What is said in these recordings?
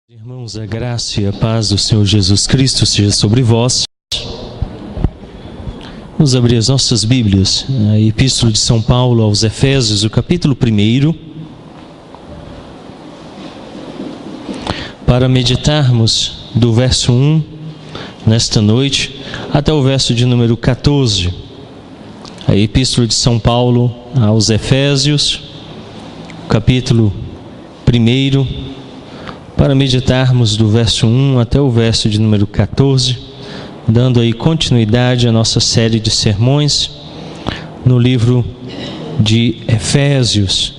Irmãos, a graça e a paz do Senhor Jesus Cristo seja sobre vós. Vamos abrir as nossas Bíblias, a Epístola de São Paulo aos Efésios, o capítulo 1, para meditarmos do verso 1 nesta noite até o verso de número 14. A Epístola de São Paulo aos Efésios, capítulo 1, para meditarmos do verso 1 até o verso de número 14, dando aí continuidade à nossa série de sermões no livro de Efésios.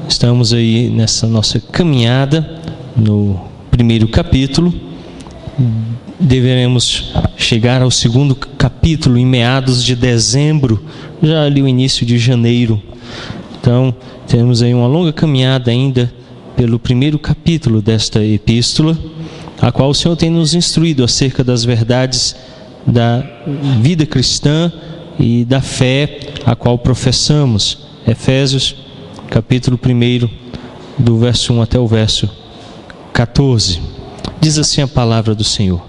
Estamos aí nessa nossa caminhada no primeiro capítulo. Deveremos chegar ao segundo capítulo em meados de dezembro, já ali o início de janeiro. Então, temos aí uma longa caminhada ainda pelo primeiro capítulo desta epístola, a qual o Senhor tem nos instruído acerca das verdades da vida cristã e da fé a qual professamos. Efésios, capítulo 1, do verso 1 até o verso 14. Diz assim a palavra do Senhor: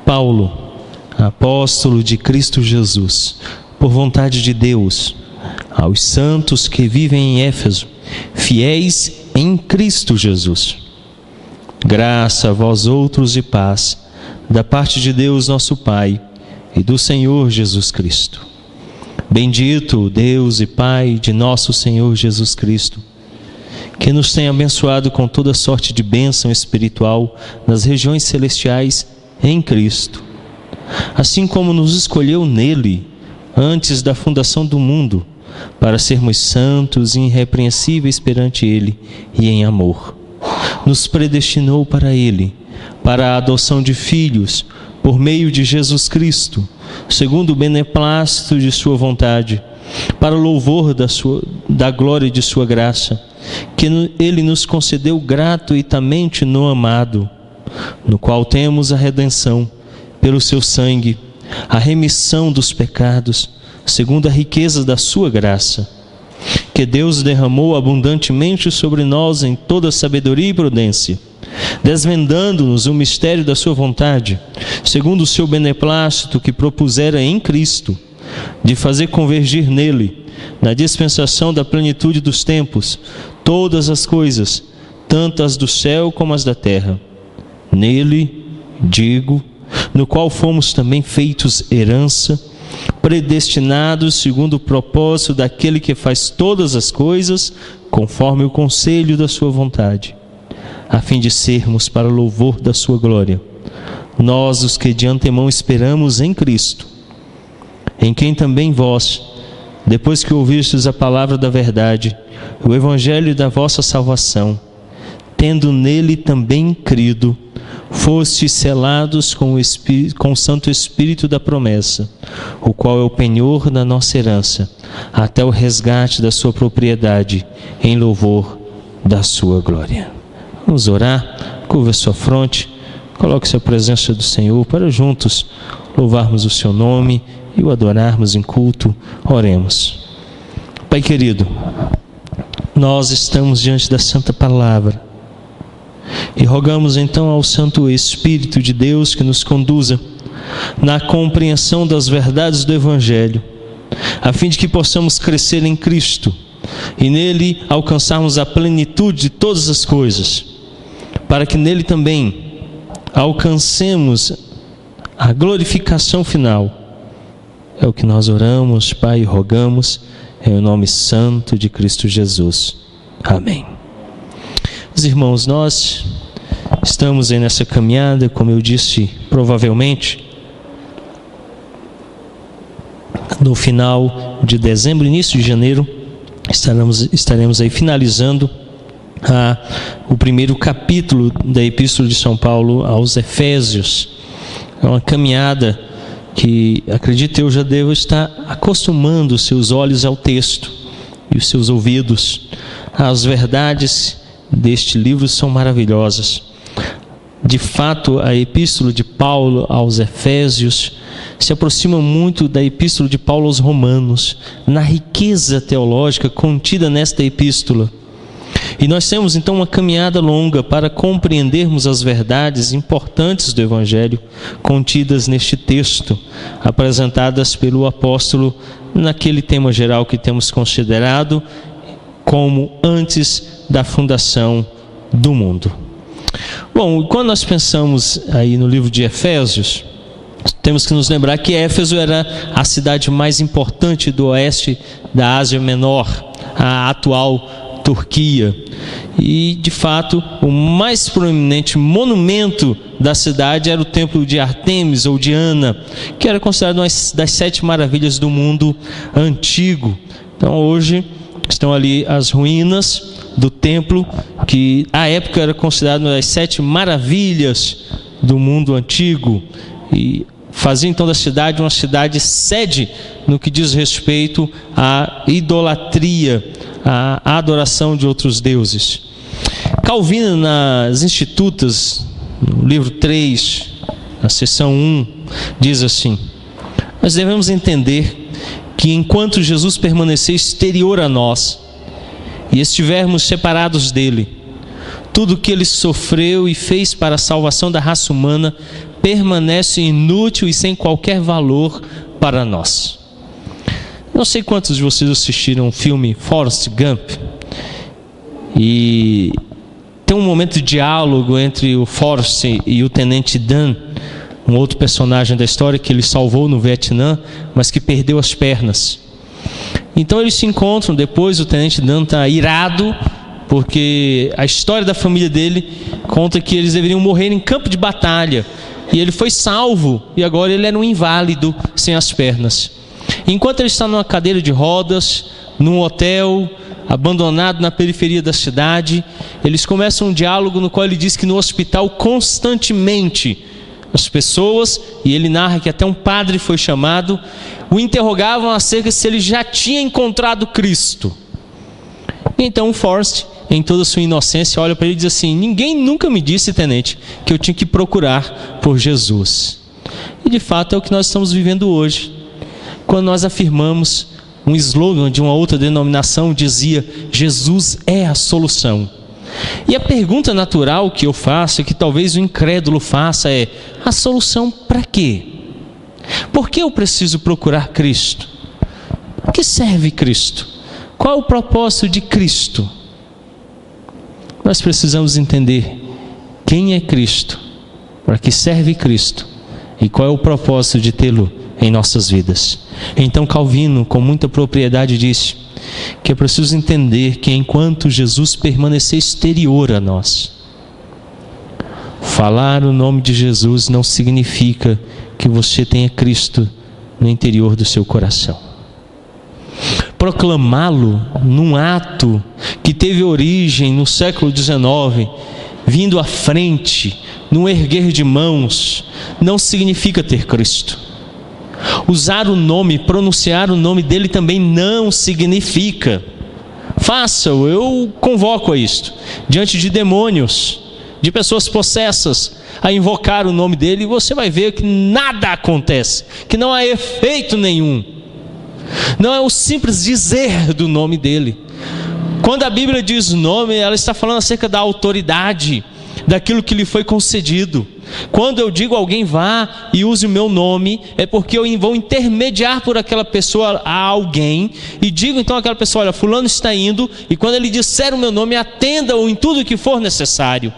Paulo, apóstolo de Cristo Jesus, por vontade de Deus, aos santos que vivem em Éfeso, fiéis em Cristo Jesus. Graça a vós outros e paz, da parte de Deus nosso Pai e do Senhor Jesus Cristo. Bendito Deus e Pai de nosso Senhor Jesus Cristo, que nos tem abençoado com toda sorte de bênção espiritual nas regiões celestiais em Cristo, assim como nos escolheu nele antes da fundação do mundo, para sermos santos e irrepreensíveis perante Ele e em amor. Nos predestinou para Ele, para a adoção de filhos, por meio de Jesus Cristo, segundo o beneplácito de Sua vontade, para o louvor da glória de Sua graça, que Ele nos concedeu gratuitamente no amado, no qual temos a redenção, pelo Seu sangue, a remissão dos pecados, segundo a riqueza da sua graça, que Deus derramou abundantemente sobre nós em toda sabedoria e prudência, desvendando-nos o mistério da sua vontade, segundo o seu beneplácito que propusera em Cristo, de fazer convergir nele, na dispensação da plenitude dos tempos, todas as coisas, tanto as do céu como as da terra. Nele, digo, no qual fomos também feitos herança, predestinados segundo o propósito daquele que faz todas as coisas conforme o conselho da sua vontade, a fim de sermos para o louvor da sua glória, nós os que de antemão esperamos em Cristo, em quem também vós, depois que ouvistes a palavra da verdade, o evangelho da vossa salvação, tendo nele também crido, fostes selados com o Santo Espírito da promessa, o qual é o penhor da nossa herança, até o resgate da sua propriedade, em louvor da sua glória. Vamos orar, curva sua fronte, coloque-se à presença do Senhor para juntos louvarmos o seu nome e o adorarmos em culto. Oremos. Pai querido, nós estamos diante da Santa Palavra, e rogamos então ao Santo Espírito de Deus que nos conduza na compreensão das verdades do Evangelho, a fim de que possamos crescer em Cristo e nele alcançarmos a plenitude de todas as coisas, para que nele também alcancemos a glorificação final. É o que nós oramos, Pai, e rogamos em nome santo de Cristo Jesus. Amém. Os irmãos, nós estamos aí nessa caminhada, como eu disse, provavelmente no final de dezembro, início de janeiro, estaremos aí finalizando o primeiro capítulo da Epístola de São Paulo aos Efésios. É uma caminhada que, acredito eu, já devo estar acostumando os seus olhos ao texto e os seus ouvidos às verdades deste livro são maravilhosas. De fato, a Epístola de Paulo aos Efésios se aproxima muito da Epístola de Paulo aos Romanos, na riqueza teológica contida nesta epístola. E nós temos então uma caminhada longa para compreendermos as verdades importantes do Evangelho contidas neste texto, apresentadas pelo apóstolo naquele tema geral que temos considerado como antes da fundação do mundo. Bom, quando nós pensamos aí no livro de Efésios, temos que nos lembrar que Éfeso era a cidade mais importante do oeste da Ásia Menor, a atual Turquia. E, de fato, o mais proeminente monumento da cidade era o templo de Artemis ou Diana, que era considerado uma das 7 maravilhas do mundo antigo. Então, hoje estão ali as ruínas do templo, que à época era considerado uma das 7 maravilhas do mundo antigo, e fazia então da cidade uma cidade sede no que diz respeito à idolatria, à adoração de outros deuses. Calvino, nas Institutas, no livro 3, na seção 1, diz assim: nós devemos entender que enquanto Jesus permanecer exterior a nós e estivermos separados dele, tudo o que ele sofreu e fez para a salvação da raça humana permanece inútil e sem qualquer valor para nós. Não sei quantos de vocês assistiram o filme Forrest Gump, e tem um momento de diálogo entre o Forrest e o Tenente Dan, um outro personagem da história que ele salvou no Vietnã, mas que perdeu as pernas. Então eles se encontram depois, o Tenente Dan está irado, porque a história da família dele conta que eles deveriam morrer em campo de batalha, e ele foi salvo, e agora ele era um inválido sem as pernas. Enquanto ele está numa cadeira de rodas, num hotel abandonado na periferia da cidade, eles começam um diálogo no qual ele diz que no hospital constantemente as pessoas, e ele narra que até um padre foi chamado, o interrogavam acerca se ele já tinha encontrado Cristo. Então o Forrest, em toda a sua inocência, olha para ele e diz assim: ninguém nunca me disse, tenente, que eu tinha que procurar por Jesus. E de fato é o que nós estamos vivendo hoje. Quando nós afirmamos, um slogan de uma outra denominação dizia: Jesus é a solução. E a pergunta natural que eu faço, e que talvez o incrédulo faça, é: a solução para quê? Por que eu preciso procurar Cristo? Para que serve Cristo? Qual é o propósito de Cristo? Nós precisamos entender quem é Cristo, para que serve Cristo e qual é o propósito de tê-lo em nossas vidas. Então Calvino, com muita propriedade, disse que é preciso entender que enquanto Jesus permanecer exterior a nós, falar o nome de Jesus não significa que você tenha Cristo no interior do seu coração. Proclamá-lo num ato que teve origem no século XIX, vindo à frente, num erguer de mãos, não significa ter Cristo. Usar o nome, pronunciar o nome dele também não significa. Faça-o, eu convoco a isto, diante de demônios, de pessoas possessas, a invocar o nome dele, e você vai ver que nada acontece, que não há efeito nenhum. Não é o simples dizer do nome dele. Quando a Bíblia diz nome, ela está falando acerca da autoridade, daquilo que lhe foi concedido. Quando eu digo a alguém vá e use o meu nome, é porque eu vou intermediar por aquela pessoa a alguém, e digo então àquela pessoa: olha, fulano está indo, e quando ele disser o meu nome, atenda-o em tudo que for necessário.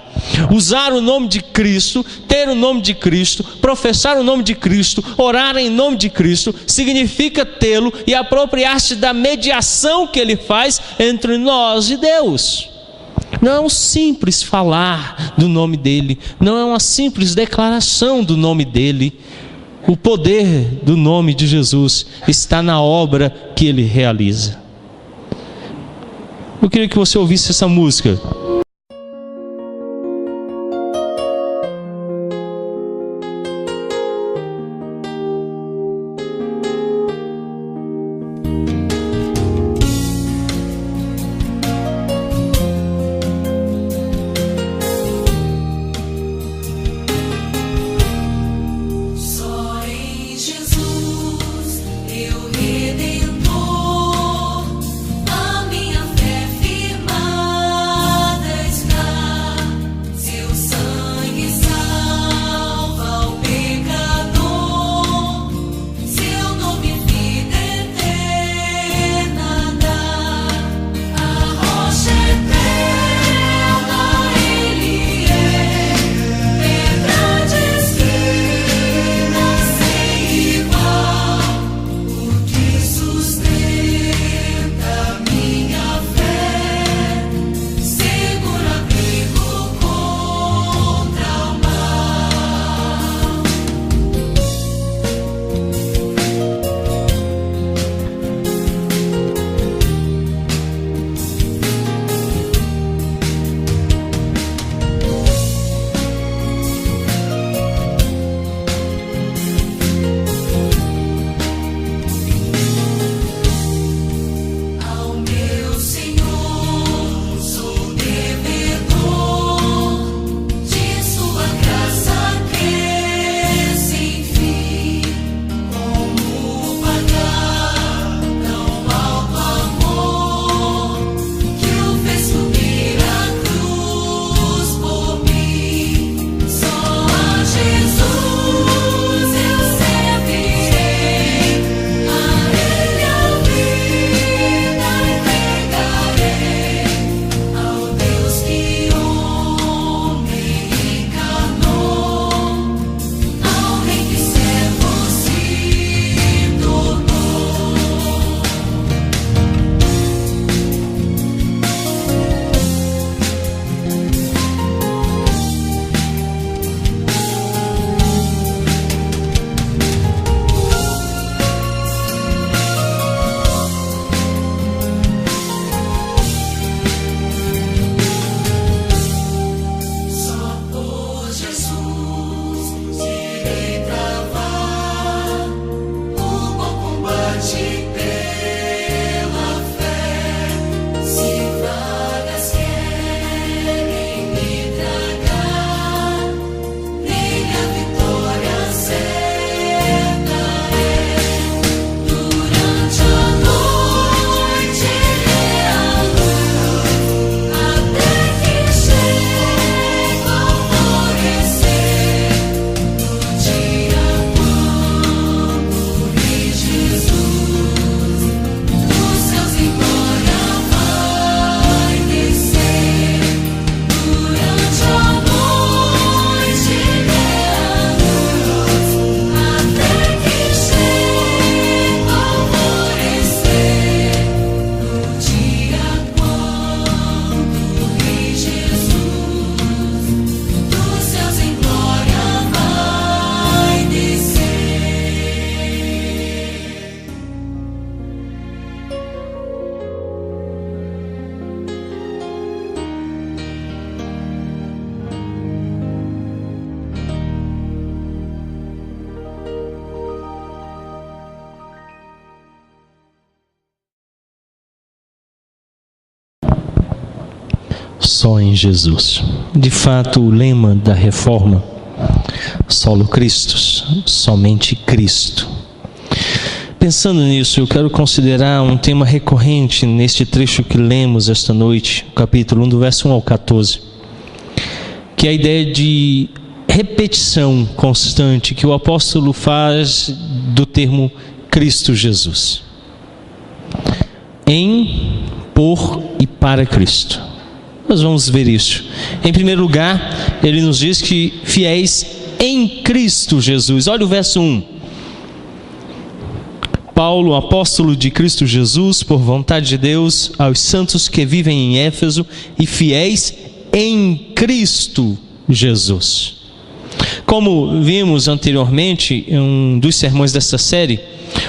Usar o nome de Cristo, ter o nome de Cristo, professar o nome de Cristo, orar em nome de Cristo, significa tê-lo e apropriar-se da mediação que ele faz entre nós e Deus. Não é um simples falar do nome dele, não é uma simples declaração do nome dele. O poder do nome de Jesus está na obra que ele realiza. Eu queria que você ouvisse essa música. Redentor, a minha fé firmar. Só em Jesus. De fato, o lema da reforma, solo Christus, somente Cristo. Pensando nisso, eu quero considerar um tema recorrente neste trecho que lemos esta noite, capítulo 1, do verso 1 ao 14, que é a ideia de repetição constante que o apóstolo faz do termo Cristo Jesus. Em, por e para Cristo. Nós vamos ver isso. Em primeiro lugar, ele nos diz que fiéis em Cristo Jesus. Olha o verso 1. Paulo, apóstolo de Cristo Jesus, por vontade de Deus, aos santos que vivem em Éfeso e fiéis em Cristo Jesus. Como vimos anteriormente em um dos sermões desta série,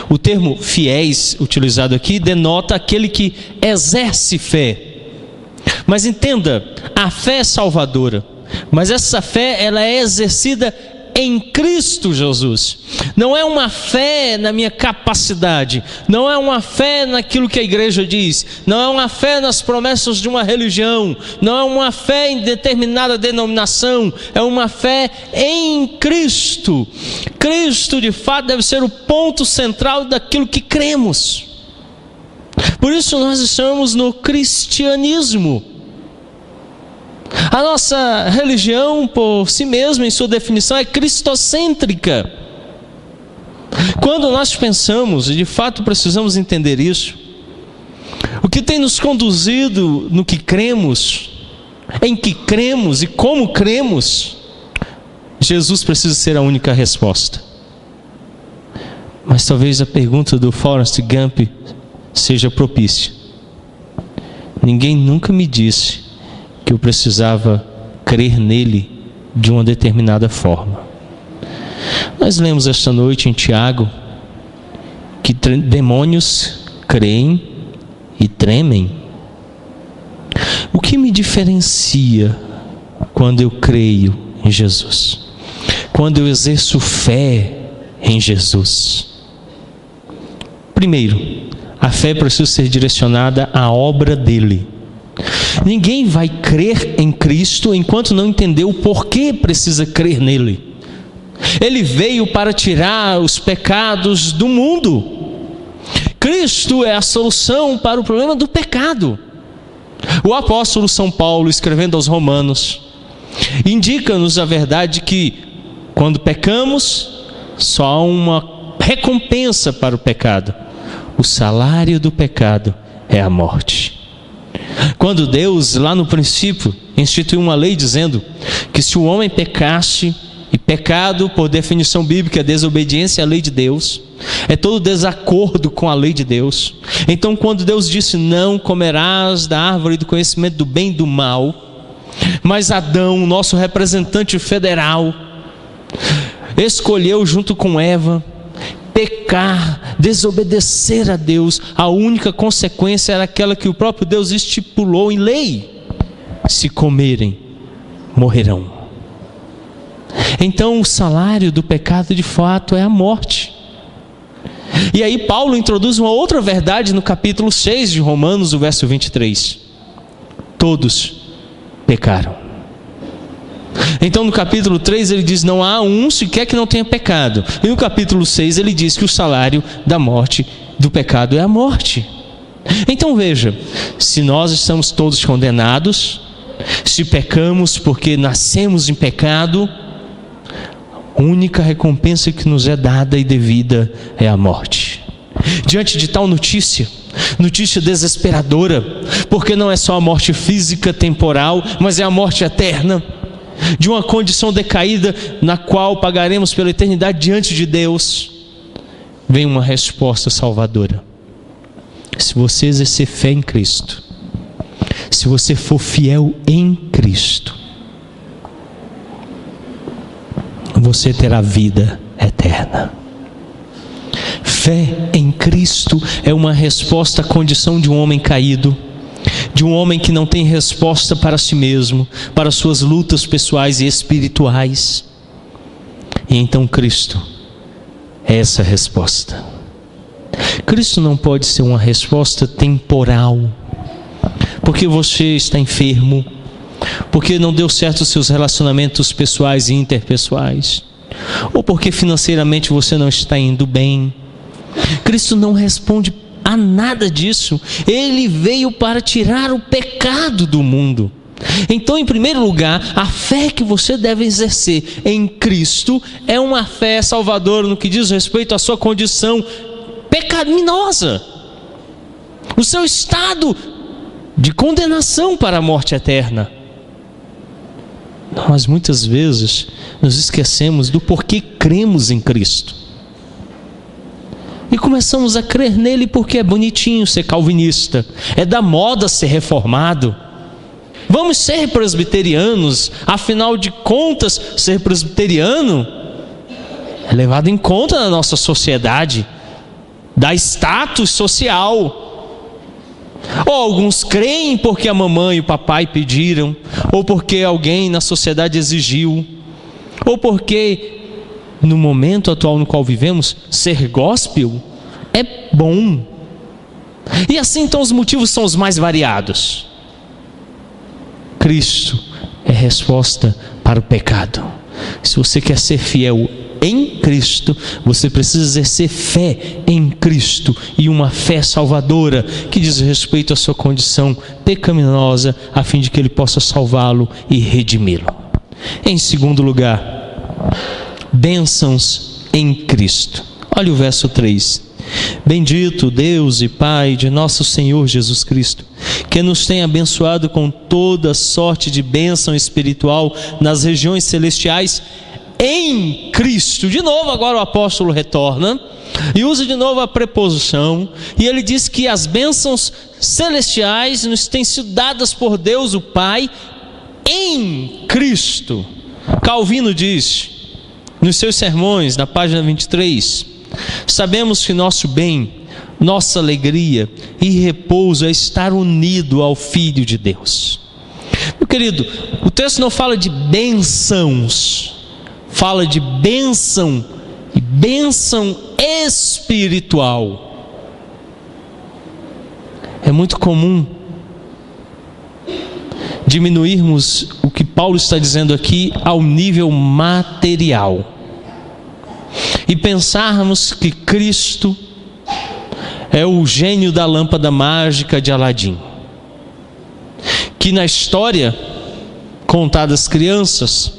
o termo fiéis, utilizado aqui, denota aquele que exerce fé. Mas entenda, a fé é salvadora, mas essa fé ela é exercida em Cristo Jesus. Não é uma fé na minha capacidade, não é uma fé naquilo que a igreja diz, não é uma fé nas promessas de uma religião, não é uma fé em determinada denominação, é uma fé em Cristo. Cristo de fato deve ser o ponto central daquilo que cremos. Por isso nós estamos no cristianismo. A nossa religião, por si mesma, em sua definição, é cristocêntrica. Quando nós pensamos, e de fato precisamos entender isso, o que tem nos conduzido no que cremos, em que cremos e como cremos, Jesus precisa ser a única resposta. Mas talvez a pergunta do Forrest Gump seja propícia. Ninguém nunca me disse que eu precisava crer nele de uma determinada forma. Nós lemos esta noite em Tiago que demônios creem e tremem. O que me diferencia quando eu creio em Jesus? Quando eu exerço fé em Jesus? Primeiro, a fé precisa ser direcionada à obra dele. Ninguém vai crer em Cristo enquanto não entender o porquê precisa crer nele. Ele veio para tirar os pecados do mundo. Cristo é a solução para o problema do pecado. O apóstolo São Paulo, escrevendo aos Romanos, indica-nos a verdade que quando pecamos, só há uma recompensa para o pecado. O salário do pecado é a morte. Quando Deus, lá no princípio, instituiu uma lei dizendo que se o homem pecasse, e pecado, por definição bíblica, é desobediência à lei de Deus, é todo desacordo com a lei de Deus. Então, quando Deus disse, não comerás da árvore do conhecimento do bem e do mal, mas Adão, nosso representante federal, escolheu junto com Eva, pecar, desobedecer a Deus. A única consequência era aquela que o próprio Deus estipulou em lei: se comerem, morrerão. Então o salário do pecado de fato é a morte. E aí Paulo introduz uma outra verdade no capítulo 6 de Romanos, o verso 23. Todos pecaram. Então no capítulo 3 ele diz: não há um sequer que não tenha pecado. E no capítulo 6 ele diz que o salário da morte, do pecado, é a morte. Então veja, se nós estamos todos condenados, se pecamos porque nascemos em pecado, a única recompensa que nos é dada e devida é a morte. Diante de tal notícia desesperadora, porque não é só a morte física, temporal, mas é a morte eterna, de uma condição decaída na qual pagaremos pela eternidade diante de Deus, vem uma resposta salvadora. Se você exercer fé em Cristo, se você for fiel em Cristo, você terá vida eterna. Fé em Cristo é uma resposta à condição de um homem caído, de um homem que não tem resposta para si mesmo, para suas lutas pessoais e espirituais. E então Cristo é essa resposta. Cristo não pode ser uma resposta temporal, porque você está enfermo, porque não deu certo os seus relacionamentos pessoais e interpessoais, ou porque financeiramente você não está indo bem. Cristo não responde a nada disso. Ele veio para tirar o pecado do mundo. Então, em primeiro lugar, a fé que você deve exercer em Cristo é uma fé salvadora no que diz respeito à sua condição pecaminosa, o seu estado de condenação para a morte eterna. Nós muitas vezes nos esquecemos do porquê cremos em Cristo e começamos a crer nele porque é bonitinho ser calvinista, é da moda ser reformado. Vamos ser presbiterianos, afinal de contas, ser presbiteriano é levado em conta na nossa sociedade, dá status social. Ou alguns creem porque a mamãe e o papai pediram, ou porque alguém na sociedade exigiu, ou porque no momento atual no qual vivemos, ser gospel é bom. E assim então os motivos são os mais variados. Cristo é resposta para o pecado. Se você quer ser fiel em Cristo, você precisa exercer fé em Cristo, e uma fé salvadora que diz respeito à sua condição pecaminosa, a fim de que Ele possa salvá-lo e redimi-lo. Em segundo lugar, bênçãos em Cristo. Olha o verso 3. Bendito Deus e Pai de nosso Senhor Jesus Cristo, que nos tem abençoado com toda sorte de bênção espiritual nas regiões celestiais em Cristo. De novo agora o apóstolo retorna e usa de novo a preposição, e ele diz que as bênçãos celestiais nos têm sido dadas por Deus o Pai em Cristo. Calvino diz nos seus sermões, na página 23, sabemos que nosso bem, nossa alegria e repouso é estar unido ao Filho de Deus. Meu querido, o texto não fala de bênçãos, fala de bênção e bênção espiritual. É muito comum diminuirmos o que Paulo está dizendo aqui ao nível material e pensarmos que Cristo é o gênio da lâmpada mágica de Aladim, que na história contada às crianças,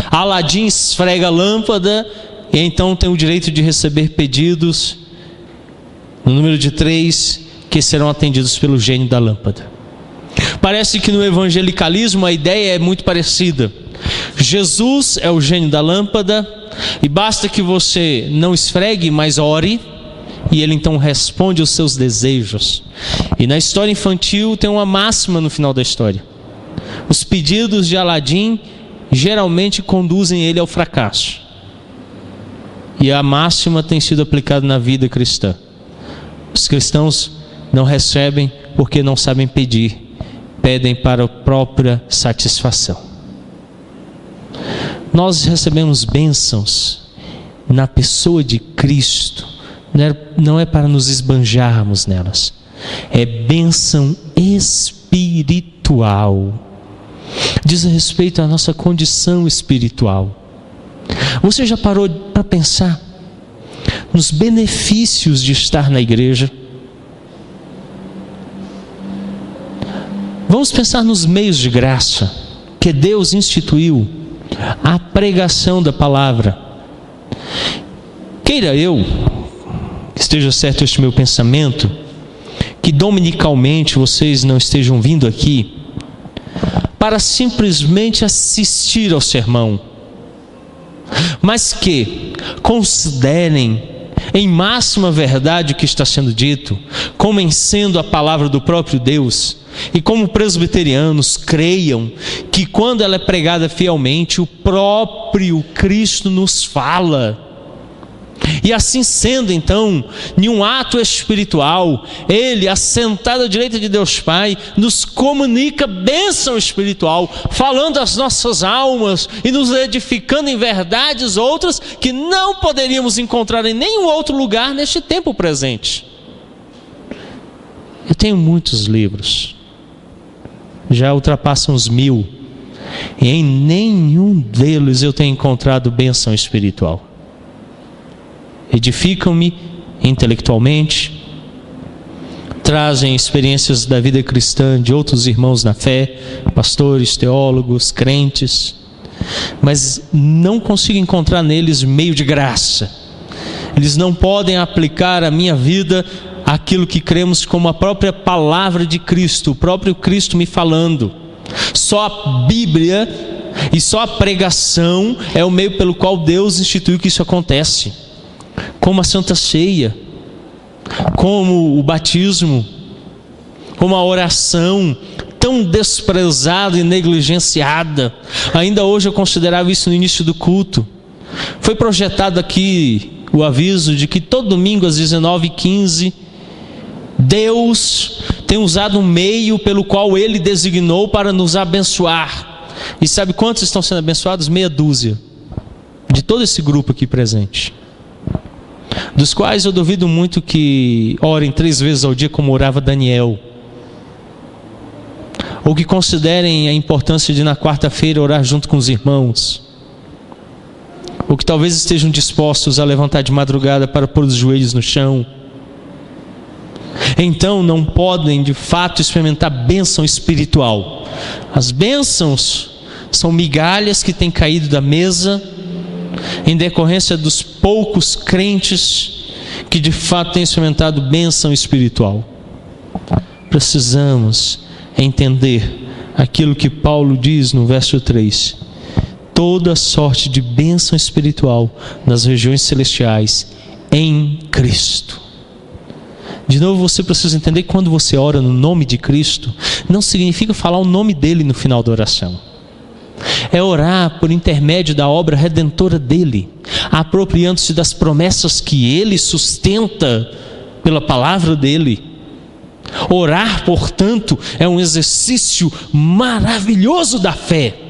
Aladim esfrega a lâmpada e então tem o direito de receber pedidos no número de 3 que serão atendidos pelo gênio da lâmpada. Parece que no evangelicalismo a ideia é muito parecida. Jesus é o gênio da lâmpada e basta que você não esfregue, mas ore, e ele então responde aos seus desejos. E na história infantil tem uma máxima no final da história: os pedidos de Aladim geralmente conduzem ele ao fracasso. E a máxima tem sido aplicada na vida cristã: os cristãos não recebem porque não sabem pedir, pedem para a própria satisfação. nós recebemos bênçãos na pessoa de Cristo, não é para nos esbanjarmos nelas, é bênção espiritual, diz respeito à nossa condição espiritual. Você já parou para pensar nos benefícios de estar na igreja? Vamos pensar nos meios de graça que Deus instituiu, a pregação da palavra. Queira eu, que esteja certo este meu pensamento, que dominicalmente vocês não estejam vindo aqui para simplesmente assistir ao sermão, mas que considerem em máxima verdade o que está sendo dito, como sendo a palavra do próprio Deus, e como presbiterianos creiam que quando ela é pregada fielmente, o próprio Cristo nos fala. E assim sendo, então, em um ato espiritual, Ele, assentado à direita de Deus Pai, nos comunica bênção espiritual, falando às nossas almas e nos edificando em verdades outras que não poderíamos encontrar em nenhum outro lugar neste tempo presente. Eu tenho muitos livros, já ultrapassam os 1000, e em nenhum deles eu tenho encontrado bênção espiritual. Edificam-me intelectualmente, trazem experiências da vida cristã de outros irmãos na fé, pastores, teólogos, crentes, mas não consigo encontrar neles meio de graça. Eles não podem aplicar à minha vida aquilo que cremos como a própria palavra de Cristo, o próprio Cristo me falando. Só a Bíblia e só a pregação é o meio pelo qual Deus instituiu que isso acontece. Como a Santa Ceia, como o batismo, como a oração, tão desprezada e negligenciada. Ainda hoje eu considerava isso no início do culto. Foi projetado aqui o aviso de que todo domingo às 19h15, Deus tem usado um meio pelo qual Ele designou para nos abençoar. E sabe quantos estão sendo abençoados? Meia dúzia, de todo esse grupo aqui presente, dos quais eu duvido muito que orem 3 vezes ao dia como orava Daniel, ou que considerem a importância de na quarta-feira orar junto com os irmãos, ou que talvez estejam dispostos a levantar de madrugada para pôr os joelhos no chão. Então não podem de fato experimentar bênção espiritual. As bênçãos são migalhas que têm caído da mesa em decorrência dos poucos crentes que de fato têm experimentado bênção espiritual. Precisamos entender aquilo que Paulo diz no verso 3: toda sorte de bênção espiritual nas regiões celestiais em Cristo. De novo, você precisa entender que quando você ora no nome de Cristo, não significa falar o nome dele no final da oração. É orar por intermédio da obra redentora dele, apropriando-se das promessas que ele sustenta pela palavra dele. Orar, portanto, é um exercício maravilhoso da fé.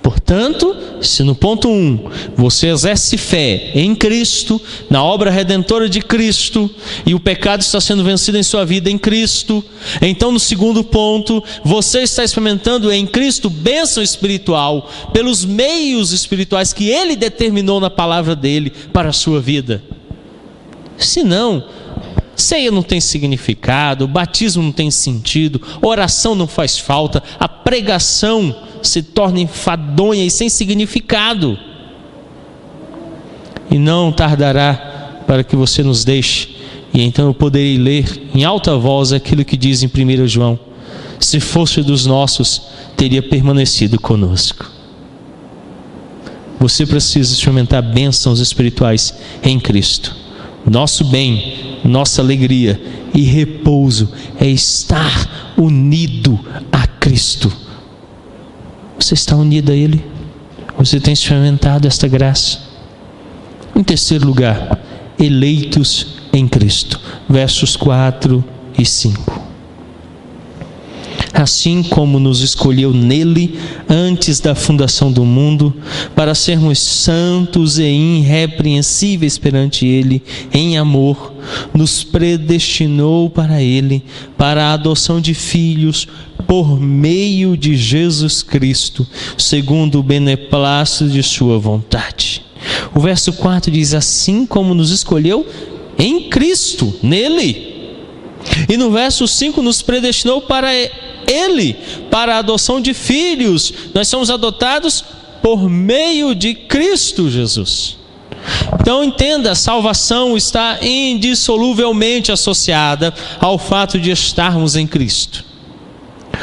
Portanto, se no ponto 1 você exerce fé em Cristo, na obra redentora de Cristo, e o pecado está sendo vencido em sua vida em Cristo, então no segundo ponto, você está experimentando em Cristo bênção espiritual, pelos meios espirituais que Ele determinou na palavra dEle para a sua vida. Se não, ceia não tem significado, batismo não tem sentido, oração não faz falta, a pregação se torna enfadonha e sem significado. E não tardará para que você nos deixe, e então eu poderei ler em alta voz aquilo que diz em 1 João: se fosse dos nossos, teria permanecido conosco. Você precisa experimentar bênçãos espirituais em Cristo. Nosso bem, nossa alegria e repouso é estar unido a Cristo. Você está unido a Ele? Você tem experimentado esta graça? Em terceiro lugar, eleitos em Cristo. Versos 4 e 5. assim como nos escolheu nele antes da fundação do mundo, para sermos santos e irrepreensíveis perante ele, em amor, nos predestinou para ele, para a adoção de filhos, por meio de Jesus Cristo, segundo o beneplácito de sua vontade. O verso 4 diz: assim como nos escolheu em Cristo, nele. E no verso 5, nos predestinou para ele, para a adoção de filhos. Nós somos adotados por meio de Cristo Jesus. Então entenda, a salvação está indissoluvelmente associada ao fato de estarmos em Cristo.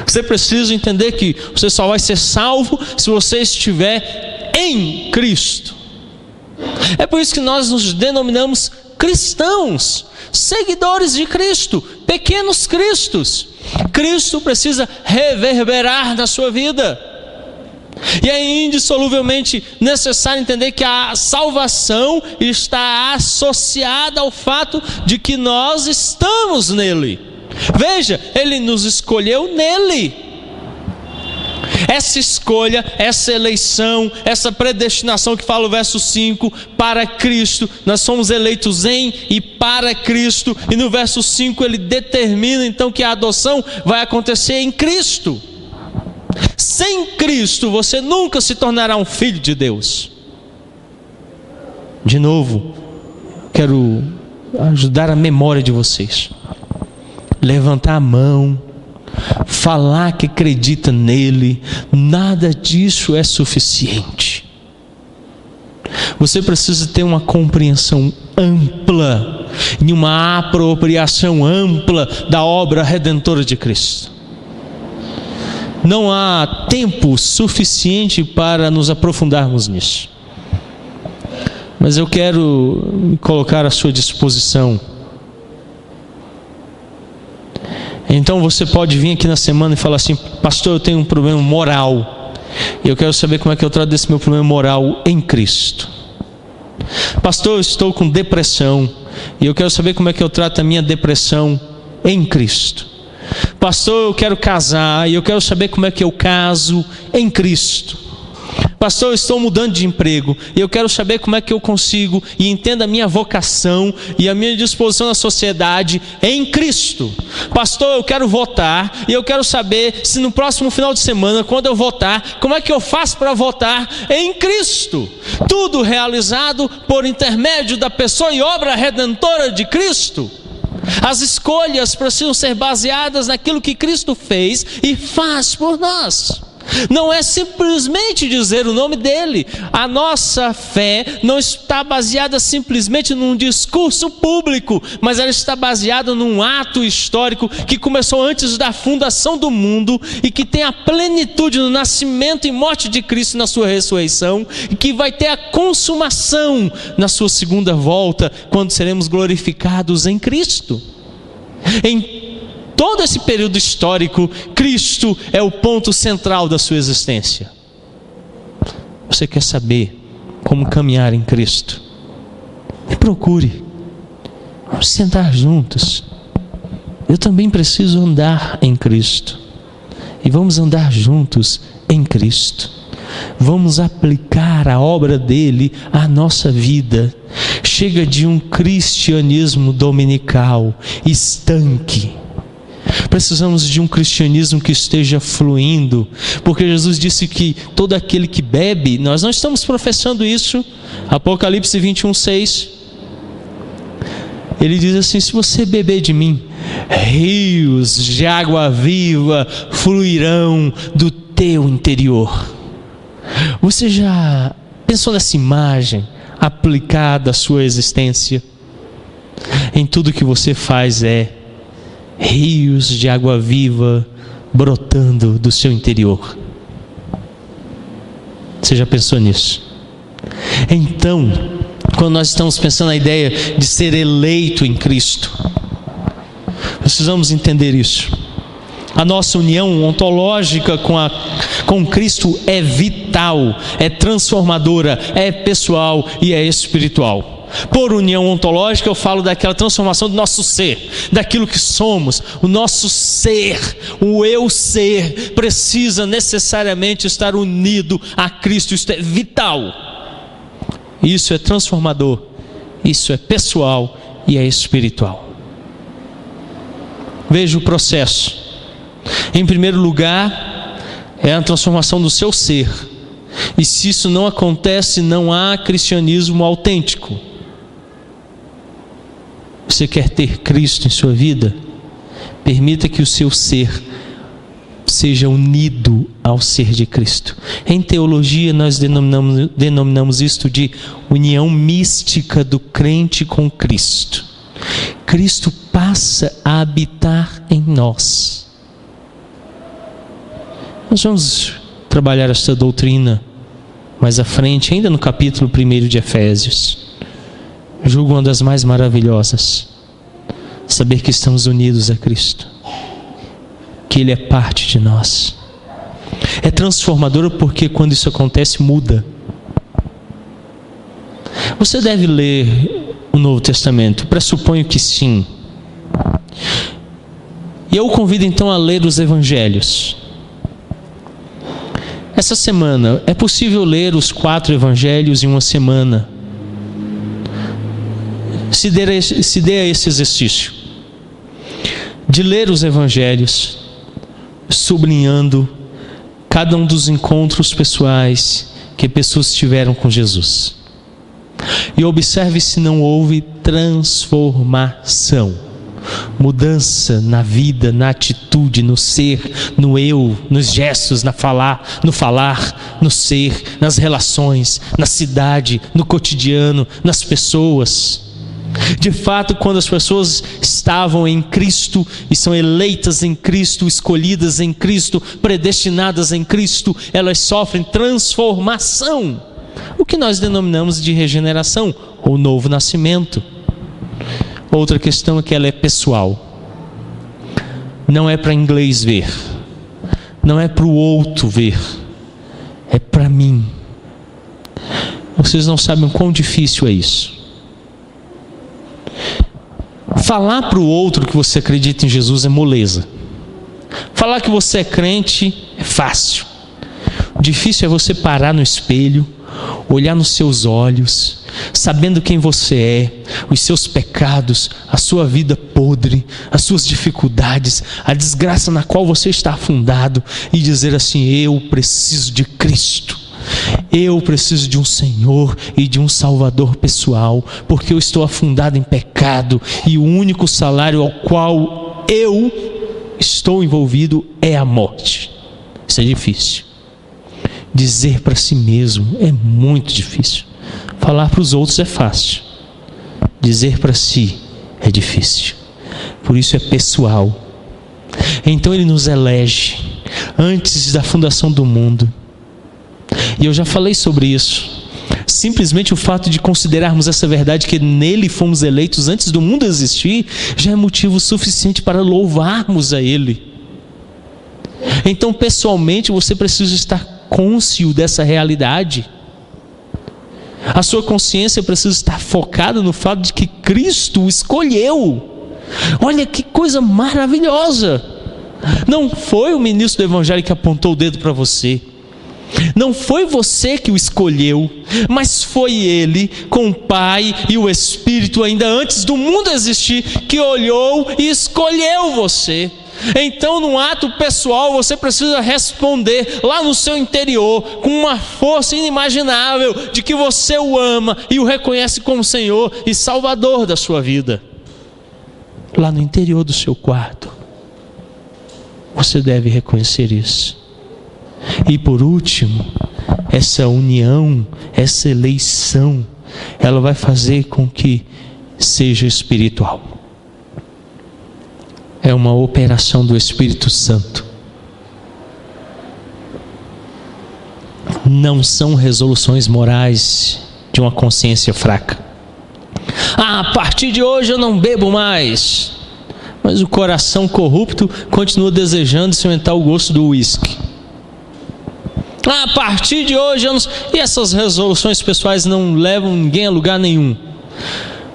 Você precisa entender que você só vai ser salvo se você estiver em Cristo. É por isso que nós nos denominamos cristãos, seguidores de Cristo, pequenos cristos. Cristo precisa reverberar na sua vida. E é indissoluvelmente necessário entender que a salvação está associada ao fato de que nós estamos nele. Veja, ele nos escolheu nele. Essa escolha, essa eleição, essa predestinação que fala o verso 5, para Cristo, nós somos eleitos em e para Cristo. E no verso 5 ele determina então que a adoção vai acontecer em Cristo. Sem Cristo você nunca se tornará um filho de Deus. De novo, quero ajudar a memória de vocês. Levantar a mão, falar que acredita nele, nada disso é suficiente. Você precisa ter uma compreensão ampla e uma apropriação ampla da obra redentora de Cristo. Não há tempo suficiente para nos aprofundarmos nisso, mas eu quero me colocar à sua disposição. Então você pode vir aqui na semana e falar assim: pastor, eu tenho um problema moral, e eu quero saber como é que eu trato desse meu problema moral em Cristo. Pastor, eu estou com depressão, e eu quero saber como é que eu trato a minha depressão em Cristo. Pastor, eu quero casar, e eu quero saber como é que eu caso em Cristo. Pastor, eu estou mudando de emprego, e eu quero saber como é que eu consigo e entendo a minha vocação e a minha disposição na sociedade em Cristo. Pastor, eu quero votar, e eu quero saber se no próximo final de semana, quando eu votar, como é que eu faço para votar em Cristo. Tudo realizado por intermédio da pessoa e obra redentora de Cristo. As escolhas precisam ser baseadas naquilo que Cristo fez e faz por nós. Não é simplesmente dizer o nome dele. A nossa fé não está baseada simplesmente num discurso público, mas ela está baseada num ato histórico que começou antes da fundação do mundo e que tem a plenitude no nascimento e morte de Cristo na sua ressurreição, e que vai ter a consumação na sua segunda volta, quando seremos glorificados em Cristo. Em todo esse período histórico, Cristo é o ponto central da sua existência. Você quer saber como caminhar em Cristo? Me procure. Vamos sentar juntos. Eu também preciso andar em Cristo. E vamos andar juntos em Cristo. Vamos aplicar a obra dele à nossa vida. Chega de um cristianismo dominical, estanque. Precisamos de um cristianismo que esteja fluindo, porque Jesus disse que todo aquele que bebe, nós não estamos professando isso. Apocalipse 21:6, ele diz assim: se você beber de mim, rios de água viva fluirão do teu interior. Você já pensou nessa imagem aplicada à sua existência? Em tudo que você faz rios de água viva brotando do seu interior. Você já pensou nisso? Então, quando nós estamos pensando na ideia de ser eleito em Cristo, precisamos entender isso. A nossa união ontológica com Cristo é vital, é transformadora, é pessoal e é espiritual. Por união ontológica eu falo daquela transformação do nosso ser, daquilo que somos. O nosso ser, o eu ser, precisa necessariamente estar unido a Cristo. Isso é vital. Isso é transformador. Isso é pessoal e é espiritual. Veja o processo. Em primeiro lugar, é a transformação do seu ser. E se isso não acontece, não há cristianismo autêntico. Você quer ter Cristo em sua vida? Permita que o seu ser seja unido ao ser de Cristo. Em teologia nós denominamos isto de união mística do crente com Cristo. Cristo passa a habitar em nós. Nós vamos trabalhar esta doutrina mais à frente, ainda no capítulo 1 de Efésios. Julgo uma das mais maravilhosas. Saber que estamos unidos a Cristo, que Ele é parte de nós. É transformador porque quando isso acontece, muda. Você deve ler o Novo Testamento, pressuponho que sim. E eu o convido então a ler os Evangelhos. Essa semana, é possível ler os 4 Evangelhos em uma semana. Se dê a esse exercício de ler os Evangelhos, sublinhando cada um dos encontros pessoais que pessoas tiveram com Jesus. E observe se não houve transformação, mudança na vida, na atitude, no ser, no eu, nos gestos, no falar, no ser, nas relações, na cidade, no cotidiano, nas pessoas. De fato, quando as pessoas estavam em Cristo e são eleitas em Cristo, escolhidas em Cristo, predestinadas em Cristo, elas sofrem transformação, o que nós denominamos de regeneração ou novo nascimento. Outra questão é que ela é pessoal. Não é para inglês ver, não é para o outro ver, é para mim. Vocês não sabem o quão difícil é isso. Falar para o outro que você acredita em Jesus é moleza. Falar que você é crente é fácil. O difícil é você parar no espelho, olhar nos seus olhos, sabendo quem você é, os seus pecados, a sua vida podre, as suas dificuldades, a desgraça na qual você está afundado, e dizer assim: eu preciso de Cristo. Eu preciso de um Senhor e de um Salvador pessoal, porque eu estou afundado em pecado e o único salário ao qual eu estou envolvido é a morte. Isso é difícil. Dizer para si mesmo é muito difícil. Falar para os outros é fácil. Dizer para si é difícil. Por isso é pessoal. Então Ele nos elege antes da fundação do mundo. E eu já falei sobre isso. Simplesmente o fato de considerarmos essa verdade, que nele fomos eleitos antes do mundo existir, já é motivo suficiente para louvarmos a Ele. Então, pessoalmente, você precisa estar cônscio dessa realidade. A sua consciência precisa estar focada no fato de que Cristo o escolheu. Olha que coisa maravilhosa. Não foi o ministro do Evangelho que apontou o dedo para você. Não foi você que o escolheu, mas foi Ele, com o Pai e o Espírito, ainda antes do mundo existir, que olhou e escolheu você. Então, num ato pessoal, você precisa responder lá no seu interior, com uma força inimaginável, de que você o ama e o reconhece como Senhor e Salvador da sua vida. Lá no interior do seu quarto, você deve reconhecer isso. E por último, essa união, essa eleição, ela vai fazer com que seja espiritual. É uma operação do Espírito Santo. Não são resoluções morais de uma consciência fraca. A partir de hoje eu não bebo mais. Mas o coração corrupto continua desejando experimentar o gosto do uísque. A partir de hoje, e essas resoluções pessoais não levam ninguém a lugar nenhum.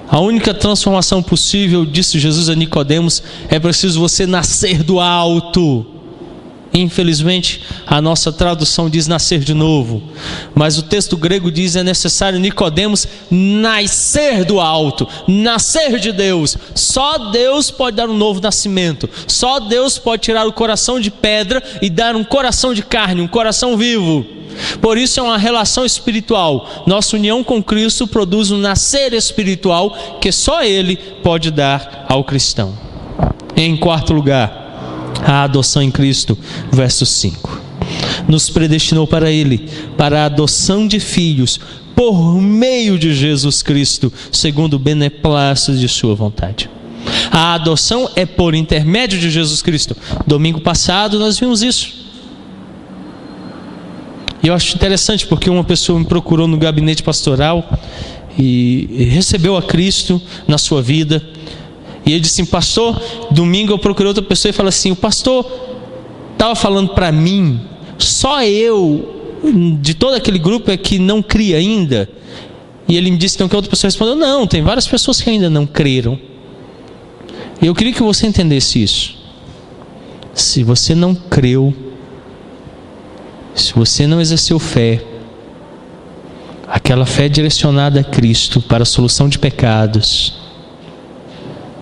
A única transformação possível, disse Jesus a Nicodemos, é preciso você nascer do alto. Infelizmente, a nossa tradução diz nascer de novo, mas o texto grego diz é necessário Nicodemos nascer do alto, nascer de Deus. Só Deus pode dar um novo nascimento. Só Deus pode tirar o coração de pedra e dar um coração de carne, um coração vivo. Por isso é uma relação espiritual. Nossa união com Cristo produz um nascer espiritual que só Ele pode dar ao cristão. Em quarto lugar, a adoção em Cristo, verso 5. Nos predestinou para Ele, para a adoção de filhos, por meio de Jesus Cristo, segundo o beneplácito de sua vontade. A adoção é por intermédio de Jesus Cristo. Domingo passado nós vimos isso. E eu acho interessante porque uma pessoa me procurou no gabinete pastoral e recebeu a Cristo na sua vida. E ele disse assim: pastor, domingo eu procurei outra pessoa e falei assim: o pastor estava falando para mim, só eu, de todo aquele grupo, é que não cria ainda. E ele me disse então que outra pessoa respondeu: não, tem várias pessoas que ainda não creram. E eu queria que você entendesse isso. Se você não creu, se você não exerceu fé, aquela fé direcionada a Cristo para a solução de pecados,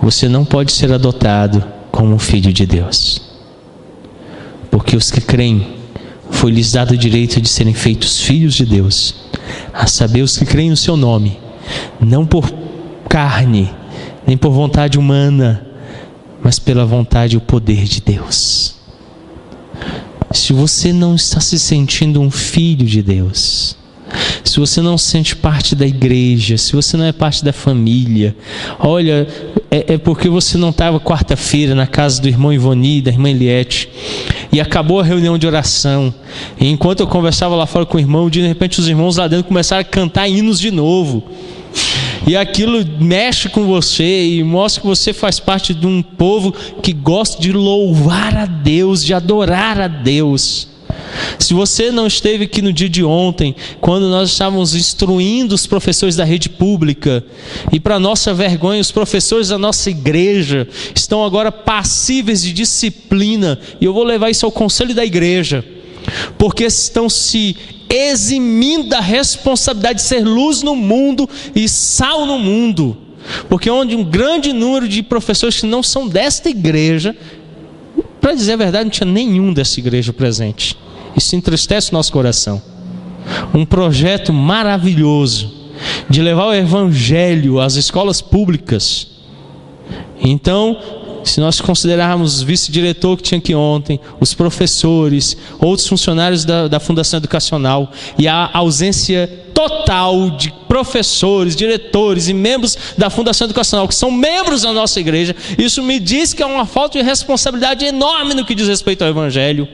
você não pode ser adotado como um filho de Deus. Porque os que creem, foi-lhes dado o direito de serem feitos filhos de Deus, a saber, os que creem no seu nome, não por carne, nem por vontade humana, mas pela vontade e o poder de Deus. Se você não está se sentindo um filho de Deus, se você não se sente parte da igreja, se você não é parte da família, olha, é porque você não estava quarta-feira na casa do irmão Ivoni, da irmã Eliette, e acabou a reunião de oração, e enquanto eu conversava lá fora com o irmão, de repente os irmãos lá dentro começaram a cantar hinos de novo, e aquilo mexe com você e mostra que você faz parte de um povo que gosta de louvar a Deus, de adorar a Deus. Se você não esteve aqui no dia de ontem, quando nós estávamos instruindo os professores da rede pública, e para nossa vergonha, os professores da nossa igreja estão agora passíveis de disciplina, e eu vou levar isso ao conselho da igreja, porque estão se eximindo da responsabilidade de ser luz no mundo e sal no mundo, porque onde um grande número de professores que não são desta igreja, para dizer a verdade, não tinha nenhum dessa igreja presente. Isso entristece o nosso coração. Um projeto maravilhoso de levar o evangelho às escolas públicas. Então, se nós considerarmos o vice-diretor que tinha aqui ontem, os professores, outros funcionários da Fundação Educacional, e a ausência total de professores, diretores e membros da Fundação Educacional, que são membros da nossa igreja, isso me diz que é uma falta de responsabilidade enorme no que diz respeito ao evangelho.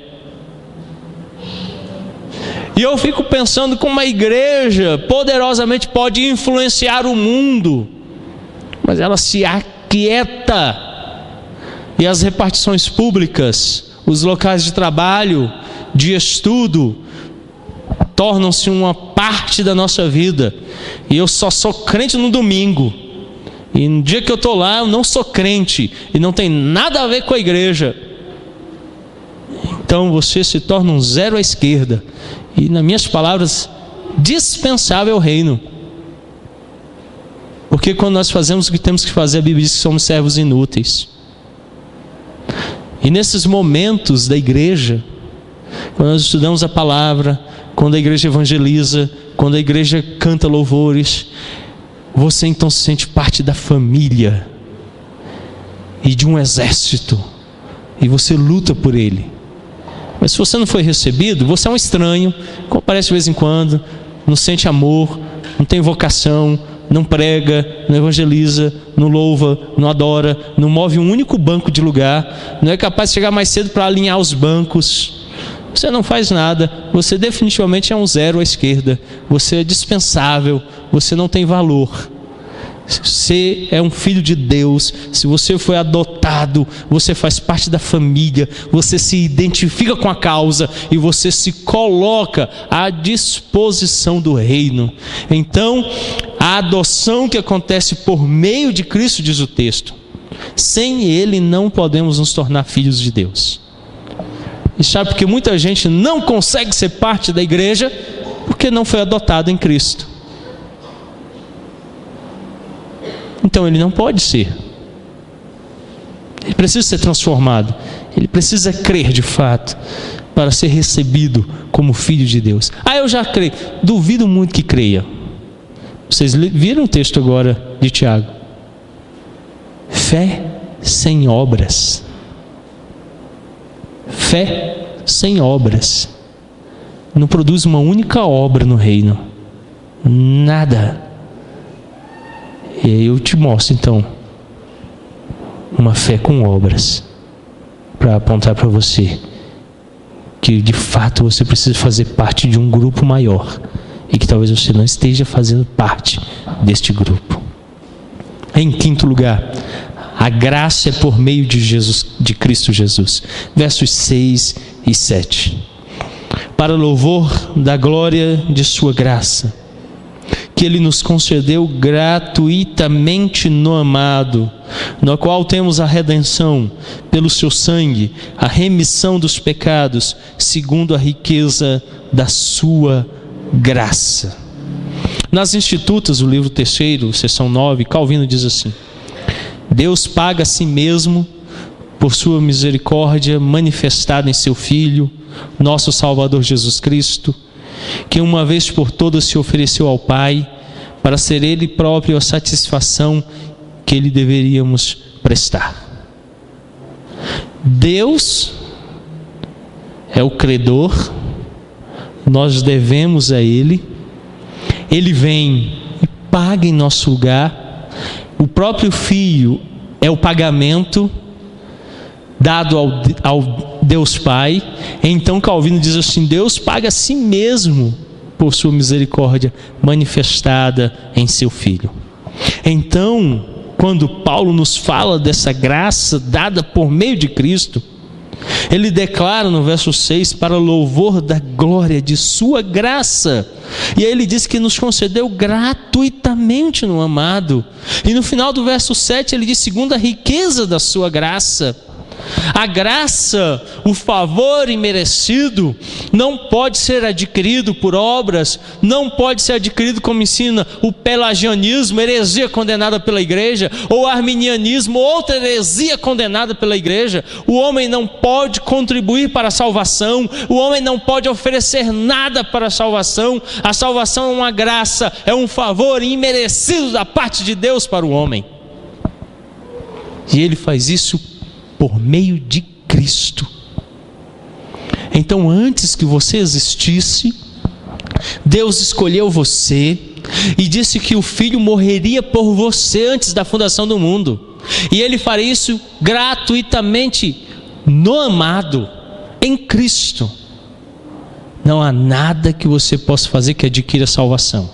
E eu fico pensando como a igreja poderosamente pode influenciar o mundo, mas ela se aquieta. E as repartições públicas, os locais de trabalho, de estudo, tornam-se uma parte da nossa vida. E eu só sou crente no domingo. E no dia que eu estou lá, eu não sou crente. E não tem nada a ver com a igreja. Então você se torna um zero à esquerda. E, nas minhas palavras, dispensável ao reino. Porque quando nós fazemos o que temos que fazer, a Bíblia diz que somos servos inúteis. E nesses momentos da igreja, quando nós estudamos a palavra, quando a igreja evangeliza, quando a igreja canta louvores, você então se sente parte da família e de um exército, e você luta por ele. Mas se você não foi recebido, você é um estranho, aparece de vez em quando, não sente amor, não tem vocação, não prega, não evangeliza, não louva, não adora, não move um único banco de lugar, não é capaz de chegar mais cedo para alinhar os bancos. Você não faz nada, você definitivamente é um zero à esquerda, você é dispensável, você não tem valor. Se você é um filho de Deus, se você foi adotado, você faz parte da família, você se identifica com a causa e você se coloca à disposição do reino. Então, a adoção que acontece por meio de Cristo, diz o texto, sem Ele não podemos nos tornar filhos de Deus. E sabe porque muita gente não consegue ser parte da igreja? Porque não foi adotado em Cristo. Então ele não pode ser. Ele precisa ser transformado. Ele precisa crer de fato para ser recebido como filho de Deus. Eu já creio. Duvido muito que creia. Vocês viram o texto agora de Tiago? Fé sem obras. Fé sem obras não produz uma única obra no reino. Nada. E aí eu te mostro então uma fé com obras para apontar para você que de fato você precisa fazer parte de um grupo maior e que talvez você não esteja fazendo parte deste grupo. Em quinto lugar, a graça é por meio de Jesus, de Cristo Jesus. Versos 6 e 7. Para louvor da glória de sua graça, que Ele nos concedeu gratuitamente no amado, no qual temos a redenção pelo seu sangue, a remissão dos pecados, segundo a riqueza da sua graça. Nas Institutas, o livro 3º, seção 9, Calvino diz assim: Deus paga a si mesmo por sua misericórdia manifestada em seu Filho, nosso Salvador Jesus Cristo, que uma vez por todas se ofereceu ao Pai, para ser Ele próprio a satisfação que lhe deveríamos prestar. Deus é o credor, nós devemos a Ele, Ele vem e paga em nosso lugar, o próprio Filho é o pagamento dado ao Deus Pai. Então Calvino diz assim: Deus paga a si mesmo por sua misericórdia manifestada em seu Filho. Então, quando Paulo nos fala dessa graça dada por meio de Cristo, ele declara no verso 6, para louvor da glória de sua graça. E aí ele diz que nos concedeu gratuitamente no amado. E no final do verso 7 ele diz, segundo a riqueza da sua graça. A graça, o favor imerecido, não pode ser adquirido por obras, não pode ser adquirido como ensina o pelagianismo, heresia condenada pela igreja, ou o arminianismo, outra heresia condenada pela igreja. O homem não pode contribuir para a salvação, o homem não pode oferecer nada para a salvação é uma graça, é um favor imerecido da parte de Deus para o homem. E Ele faz isso por meio de Cristo. Então, antes que você existisse, Deus escolheu você e disse que o Filho morreria por você antes da fundação do mundo. E Ele faria isso gratuitamente no amado, em Cristo. Não há nada que você possa fazer que adquira salvação.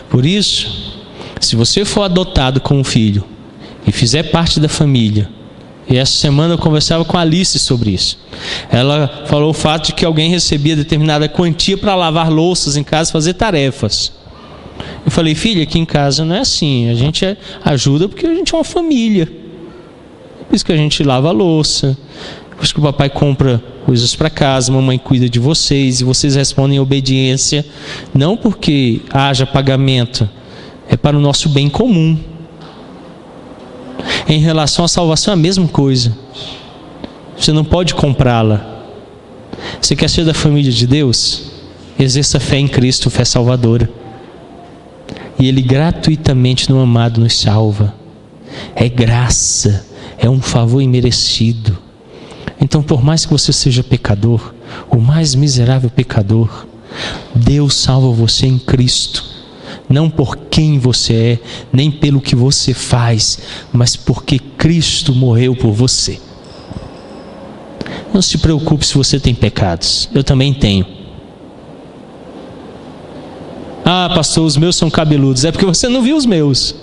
Por isso, se você for adotado como filho e fizer parte da família, e essa semana eu conversava com a Alice sobre isso. Ela falou o fato de que alguém recebia determinada quantia para lavar louças em casa, fazer tarefas. Eu falei, filha, aqui em casa não é assim, a gente ajuda porque a gente é uma família. Por isso que a gente lava a louça, por isso que o papai compra coisas para casa, a mamãe cuida de vocês, e vocês respondem em obediência, não porque haja pagamento, é para o nosso bem comum. Em relação à salvação é a mesma coisa. Você não pode comprá-la. Você quer ser da família de Deus? Exerça fé em Cristo, fé salvadora. E Ele gratuitamente no amado nos salva. É graça, é um favor imerecido. Então, por mais que você seja pecador, o mais miserável pecador, Deus salva você em Cristo. Não por quem você é, nem pelo que você faz, mas porque Cristo morreu por você. Não se preocupe se você tem pecados, eu também tenho. Ah, pastor, os meus são cabeludos. É porque você não viu os meus.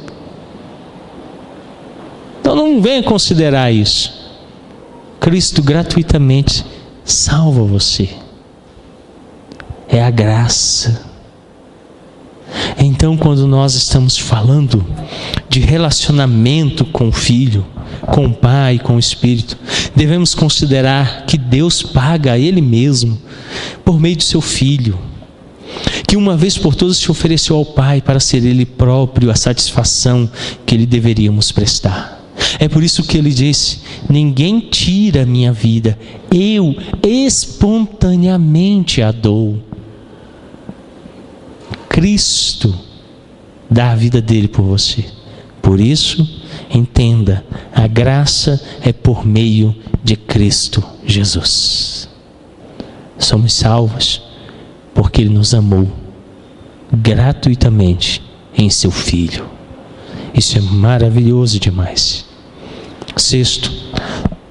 Então não venha considerar isso. Cristo gratuitamente salva você. É a graça. Então, quando nós estamos falando de relacionamento com o Filho, com o Pai, com o Espírito, devemos considerar que Deus paga a Ele mesmo por meio de seu Filho, que uma vez por todas se ofereceu ao Pai para ser Ele próprio a satisfação que lhe deveríamos prestar. É por isso que Ele disse: ninguém tira a minha vida, eu espontaneamente a dou. Cristo dá a vida dele por você. Por isso, entenda, a graça é por meio de Cristo Jesus. Somos salvos porque Ele nos amou gratuitamente em seu Filho. Isso é maravilhoso demais. Sexto,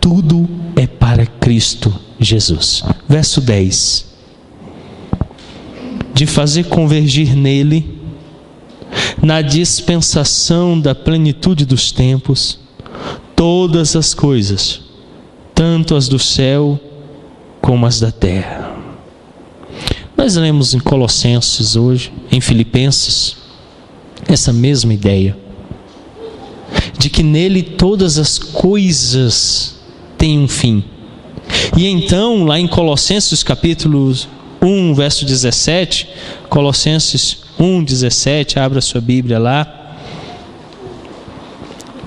tudo é para Cristo Jesus. Verso 10. De fazer convergir nele, na dispensação da plenitude dos tempos, todas as coisas, tanto as do céu como as da terra. Nós lemos em Colossenses hoje, em Filipenses, essa mesma ideia, de que nele todas as coisas têm um fim. E então, lá em Colossenses capítulo 1, verso 17, Colossenses 1, 17, abra sua Bíblia lá.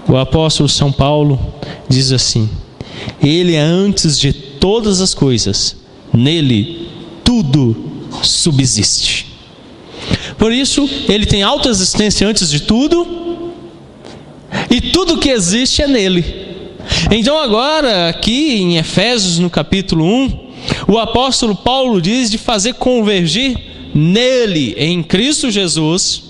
O apóstolo São Paulo diz assim: Ele é antes de todas as coisas, nele tudo subsiste. Por isso, Ele tem autoexistência antes de tudo, e tudo que existe é nele. Então agora, aqui em Efésios, no capítulo 1, o apóstolo Paulo diz de fazer convergir nele, em Cristo Jesus,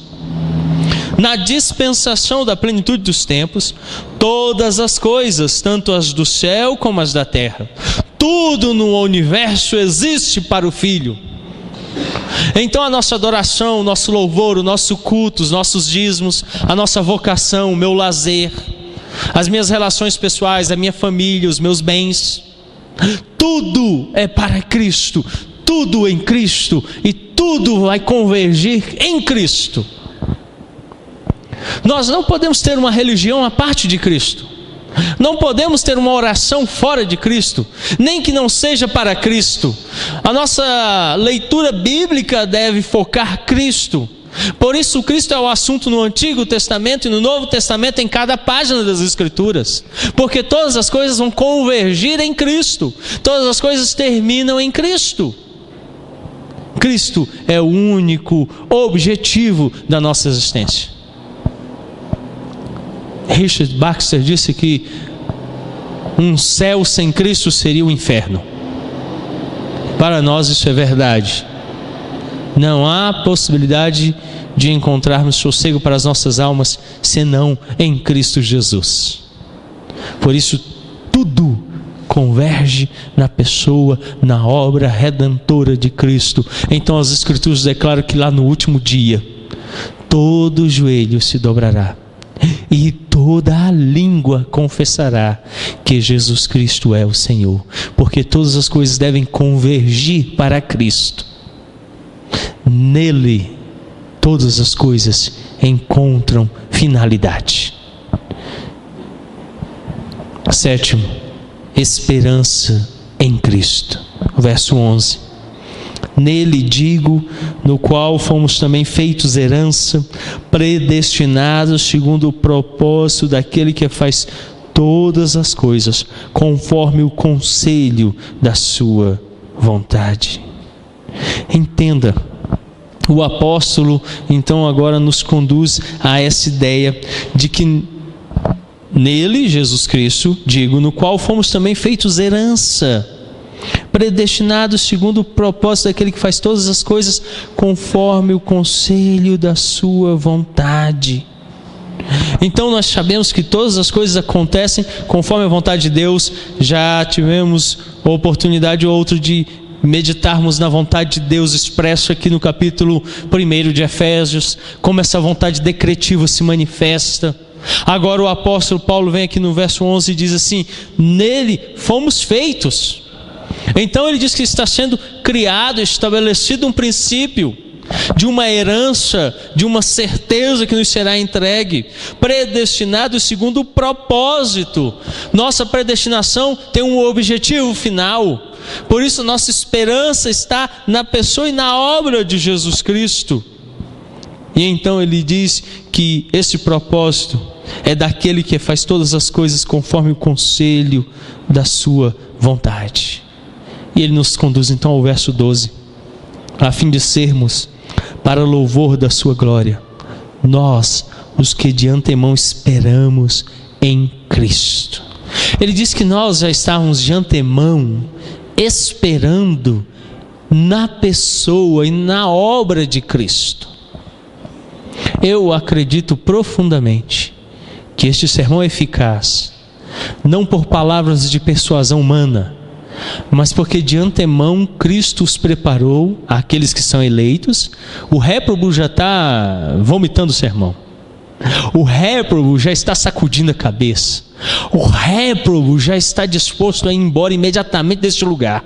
na dispensação da plenitude dos tempos, todas as coisas, tanto as do céu como as da terra. Tudo no universo existe para o Filho. Então a nossa adoração, o nosso louvor, o nosso culto, os nossos dízimos, a nossa vocação, o meu lazer, as minhas relações pessoais, a minha família, os meus bens, tudo é para Cristo, tudo em Cristo, e tudo vai convergir em Cristo. Nós não podemos ter uma religião à parte de Cristo, não podemos ter uma oração fora de Cristo, nem que não seja para Cristo. A nossa leitura bíblica deve focar Cristo. Por isso Cristo é o assunto no Antigo Testamento e no Novo Testamento, em cada página das Escrituras, porque todas as coisas vão convergir em Cristo, todas as coisas terminam em Cristo. Cristo é o único objetivo da nossa existência. Richard Baxter disse que um céu sem Cristo seria o inferno. Para nós isso é verdade. Não há possibilidade de encontrarmos sossego para as nossas almas senão em Cristo Jesus. Por isso tudo converge na pessoa, na obra redentora de Cristo. Então as Escrituras declaram que lá no último dia todo joelho se dobrará e toda a língua confessará que Jesus Cristo é o Senhor, porque todas as coisas devem convergir para Cristo. Nele todas as coisas encontram finalidade. Sétimo, esperança em Cristo. Verso 11: Nele digo, no qual fomos também feitos herança, predestinados segundo o propósito daquele que faz todas as coisas, conforme o conselho da sua vontade. Entenda, o apóstolo então agora nos conduz a essa ideia de que nele, Jesus Cristo, digo, no qual fomos também feitos herança, predestinados segundo o propósito daquele que faz todas as coisas conforme o conselho da sua vontade. Então nós sabemos que todas as coisas acontecem conforme a vontade de Deus. Já tivemos a oportunidade ou outra de meditarmos na vontade de Deus expresso aqui no capítulo 1 de Efésios, como essa vontade decretiva se manifesta. Agora o apóstolo Paulo vem aqui no verso 11 e diz assim: nele fomos feitos. Então ele diz que está sendo criado, estabelecido um princípio de uma herança, de uma certeza que nos será entregue, predestinado segundo o propósito. Nossa predestinação tem um objetivo final, por isso nossa esperança está na pessoa e na obra de Jesus Cristo. E então ele diz que esse propósito é daquele que faz todas as coisas conforme o conselho da sua vontade. E ele nos conduz então ao verso 12, a fim de sermos para louvor da sua glória, nós, os que de antemão esperamos em Cristo. Ele diz que nós já estávamos de antemão esperando na pessoa e na obra de Cristo. Eu acredito profundamente que este sermão é eficaz, não por palavras de persuasão humana, mas porque de antemão Cristo os preparou, aqueles que são eleitos. O réprobo já está vomitando o sermão, o réprobo já está sacudindo a cabeça, o réprobo já está disposto a ir embora imediatamente deste lugar,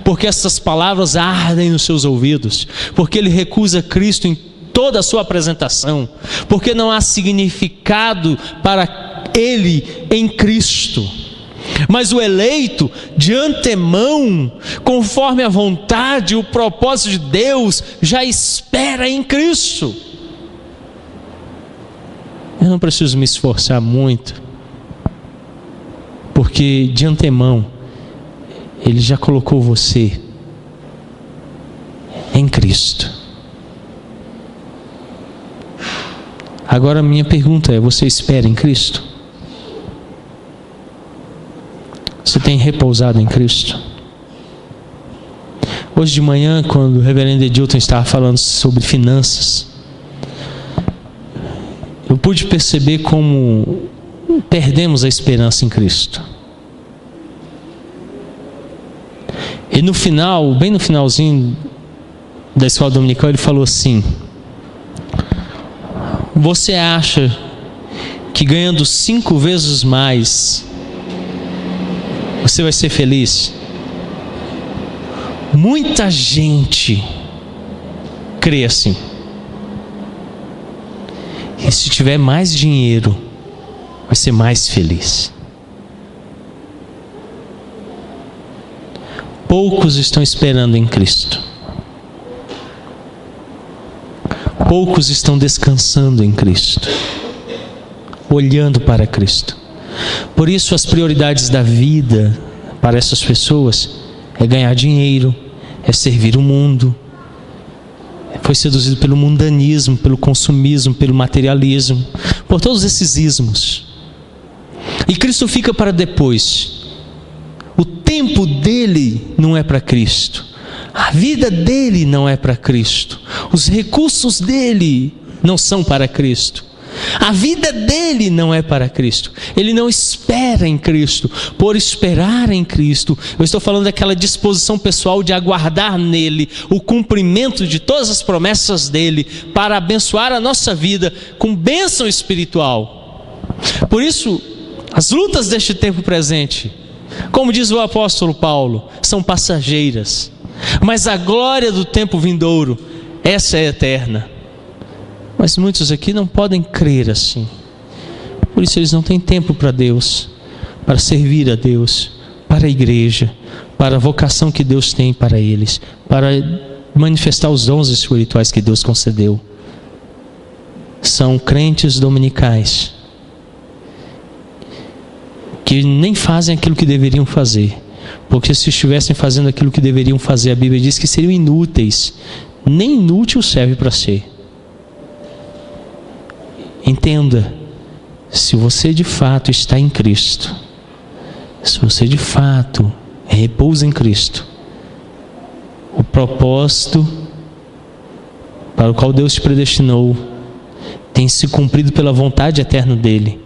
porque essas palavras ardem nos seus ouvidos, porque ele recusa Cristo em toda a sua apresentação, porque não há significado para ele em Cristo. Mas o eleito, de antemão, conforme a vontade e o propósito de Deus, já espera em Cristo. Eu não preciso me esforçar muito, porque de antemão Ele já colocou você em Cristo. Agora a minha pergunta é: você espera em Cristo? Você tem repousado em Cristo? Hoje de manhã, quando o reverendo Edilton estava falando sobre finanças, eu pude perceber como perdemos a esperança em Cristo. E no final, bem no finalzinho da escola dominical, ele falou assim: você acha que ganhando 5 vezes mais você vai ser feliz? Muita gente crê assim. E se tiver mais dinheiro, vai ser mais feliz. Poucos estão esperando em Cristo. Poucos estão descansando em Cristo, olhando para Cristo. Por isso as prioridades da vida para essas pessoas é ganhar dinheiro, é servir o mundo. Foi seduzido pelo mundanismo, pelo consumismo, pelo materialismo, por todos esses ismos. E Cristo fica para depois. O tempo dele não é para Cristo, a vida dele não é para Cristo, os recursos dele não são para Cristo, a vida dele não é para Cristo. Ele não espera em Cristo. Por esperar em Cristo, eu estou falando daquela disposição pessoal de aguardar nele o cumprimento de todas as promessas dele, para abençoar a nossa vida com bênção espiritual. Por isso, as lutas deste tempo presente, como diz o apóstolo Paulo, são passageiras, mas a glória do tempo vindouro, essa é eterna. Mas muitos aqui não podem crer assim. Por isso eles não têm tempo para Deus, para servir a Deus, para a igreja, para a vocação que Deus tem para eles, para manifestar os dons espirituais que Deus concedeu. São crentes dominicais que nem fazem aquilo que deveriam fazer, porque se estivessem fazendo aquilo que deveriam fazer, a Bíblia diz que seriam inúteis. Nem inútil serve para ser. Entenda, se você de fato está em Cristo, se você de fato repousa em Cristo, o propósito para o qual Deus te predestinou tem se cumprido pela vontade eterna dele.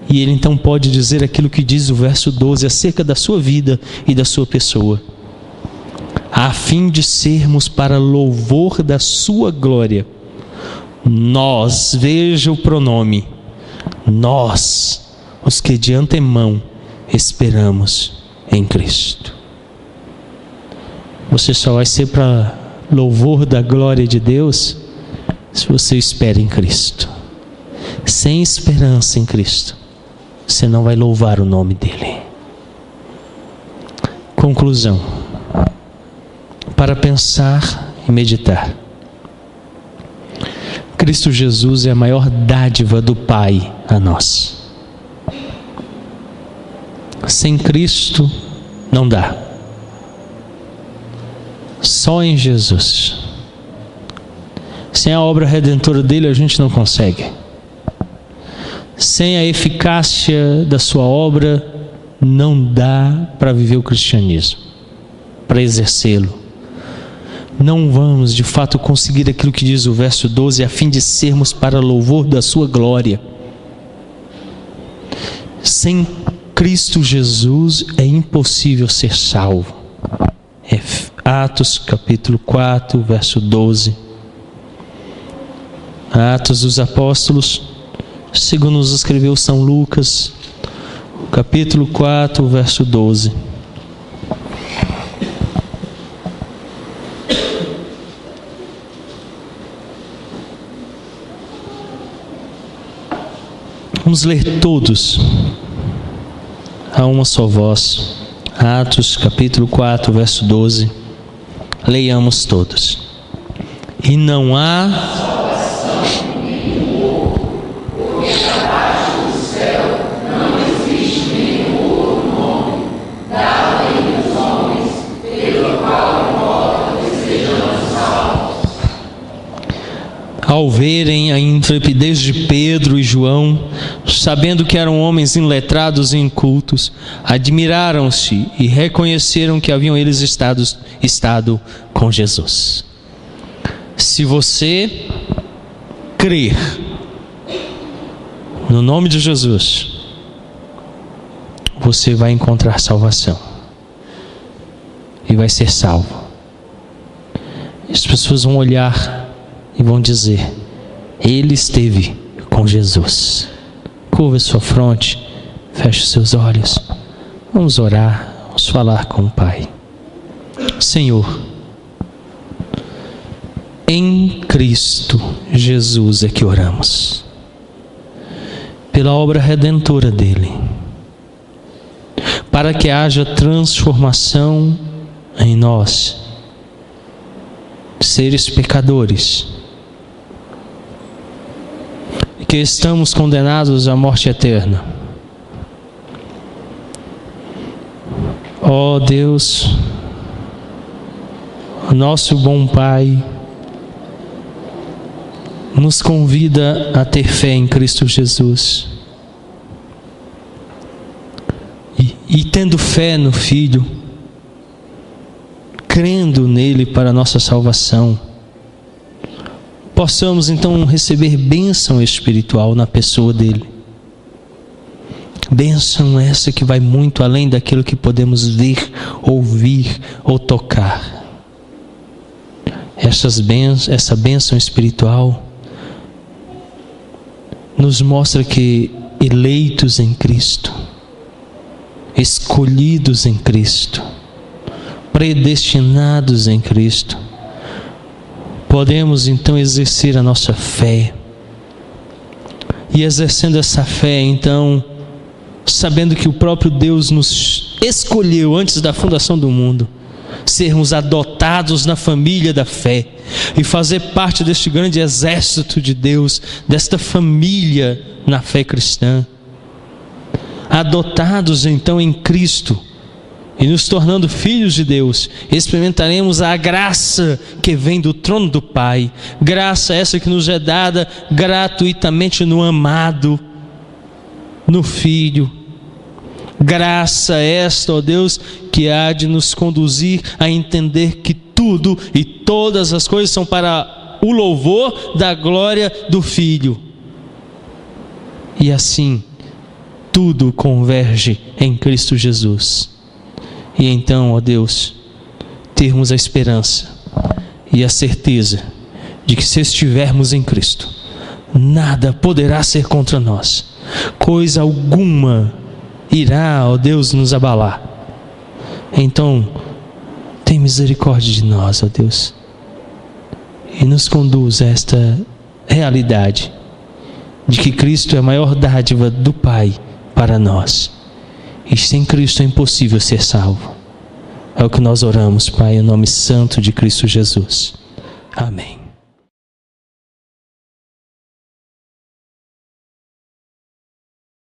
E ele então pode dizer aquilo que diz o verso 12 acerca da sua vida e da sua pessoa: a fim de sermos para louvor da sua glória. Nós, veja o pronome, nós, os que de antemão esperamos em Cristo. Você só vai ser para louvor da glória de Deus se você espera em Cristo. Sem esperança em Cristo, você não vai louvar o nome dele. Conclusão, para pensar e meditar. Cristo Jesus é a maior dádiva do Pai a nós. Sem Cristo não dá. Só em Jesus. Sem a obra redentora dele a gente não consegue. Sem a eficácia da sua obra não dá para viver o cristianismo, para exercê-lo. Não vamos de fato conseguir aquilo que diz o verso 12, a fim de sermos para louvor da sua glória. Sem Cristo Jesus é impossível ser salvo. É Atos capítulo 4, verso 12. Atos dos Apóstolos, segundo nos escreveu São Lucas, capítulo 4, verso 12. Vamos ler todos a uma só voz. Atos capítulo 4, verso 12. Leiamos todos. E não há ao verem a intrepidez de Pedro e João, sabendo que eram homens iletrados e incultos, admiraram-se e reconheceram que haviam eles estado com Jesus. Se você crer no nome de Jesus, você vai encontrar salvação e vai ser salvo. As pessoas vão olhar e vão dizer: ele esteve com Jesus. Curva sua fronte, feche seus olhos. Vamos orar, vamos falar com o Pai. Senhor, em Cristo Jesus é que oramos, pela obra redentora dele, para que haja transformação em nós, seres pecadores, que estamos condenados à morte eterna. Ó Deus, nosso bom Pai, nos convida a ter fé em Cristo Jesus. E tendo fé no Filho, crendo nele para a nossa salvação, possamos então receber bênção espiritual na pessoa dele. Bênção essa que vai muito além daquilo que podemos ver, ouvir ou tocar. Essa bênção espiritual nos mostra que eleitos em Cristo, escolhidos em Cristo, predestinados em Cristo, podemos então exercer a nossa fé. E exercendo essa fé, então, sabendo que o próprio Deus nos escolheu antes da fundação do mundo, sermos adotados na família da fé e fazer parte deste grande exército de Deus, desta família na fé cristã. Adotados então em Cristo e nos tornando filhos de Deus, experimentaremos a graça que vem do trono do Pai, graça essa que nos é dada gratuitamente no amado, no Filho. Graça esta, ó Deus, que há de nos conduzir a entender que tudo e todas as coisas são para o louvor da glória do Filho. E assim, tudo converge em Cristo Jesus. E então, ó Deus, termos a esperança e a certeza de que, se estivermos em Cristo, nada poderá ser contra nós, coisa alguma irá, ó Deus, nos abalar. Então, tem misericórdia de nós, ó Deus, e nos conduz a esta realidade de que Cristo é a maior dádiva do Pai para nós, e sem Cristo é impossível ser salvo. É o que nós oramos, Pai, em nome santo de Cristo Jesus. Amém.